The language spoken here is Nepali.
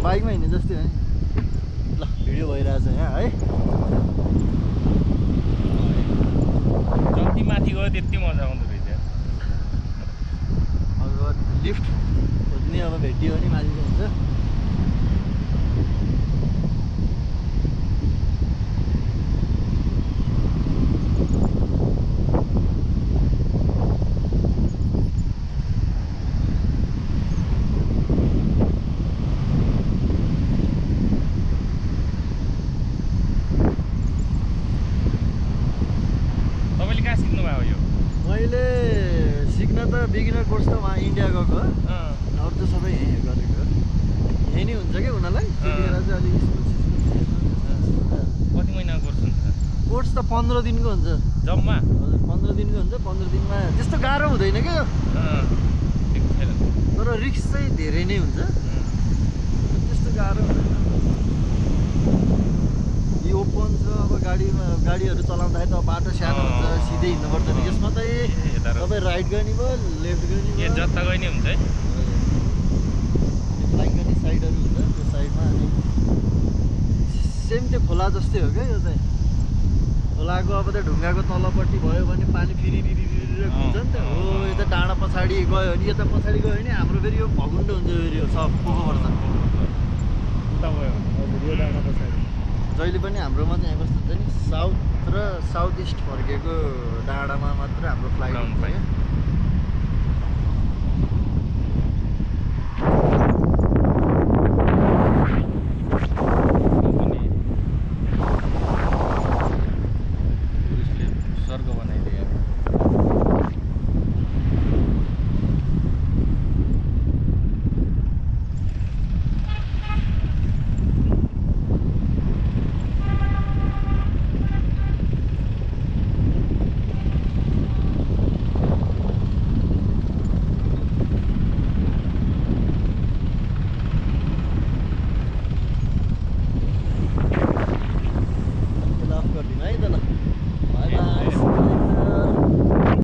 बाइकमा हिँड्ने जस्तै हो नि ल भिडियो भइरहेछ यहाँ है जति माथि गयो त्यति मजा आउँदो रहेछ अब लिफ्ट खोज्ने अब भेटियो भने माथि हुन्छ मैले सिक्न त बिगिनर कोर्स त वहाँ इन्डिया गएको अरू त सबै यहीँ गरेको यहीँ नै हुन्छ क्या उनीहरूलाई त्यतिखेर चाहिँ अलिक कति महिना कोर्स हुन्छ कोर्स त 15 दिनको हुन्छ जम्मा हजुर 15 दिनको हुन्छ 15 दिनमा त्यस्तो गाह्रो हुँदैन क्या यो तर रिस्क चाहिँ धेरै नै हुन्छ त्यस्तो गाह्रो हुँदैन यो ओपन छ अब गाडीहरू चलाउँदाखेरि त बाटो सानो हुन्छ सिधै हिँड्नुपर्छ नि यसमा त तपाईँ राइट गर्ने भयो लेफ्ट गर्ने भयो जता गए नि हुन्छ है फ्लाइङ गर्ने साइडहरू हुन्छ त्यो साइडमा अनि सेम त्यो खोला जस्तै हो क्या यो चाहिँ खोलाको अब त्यो ढुङ्गाको तलपट्टि भयो भने पानी फेरि घुम्छ नि त हो यता डाँडा पछाडि गयो भने यता पछाडि गयो भने हाम्रो फेरि यो भकुण्ड हुन्छ फेरि यो सब पोखर्छ हजुर यो डाँडा पछाडि जहिले पनि हाम्रोमा चाहिँ यहाँ कस्तो हुन्छ नि साउथ र साउथ इस्ट फर्केको डाँडामा मात्र हाम्रो फ्लाइट हुन्छ क्या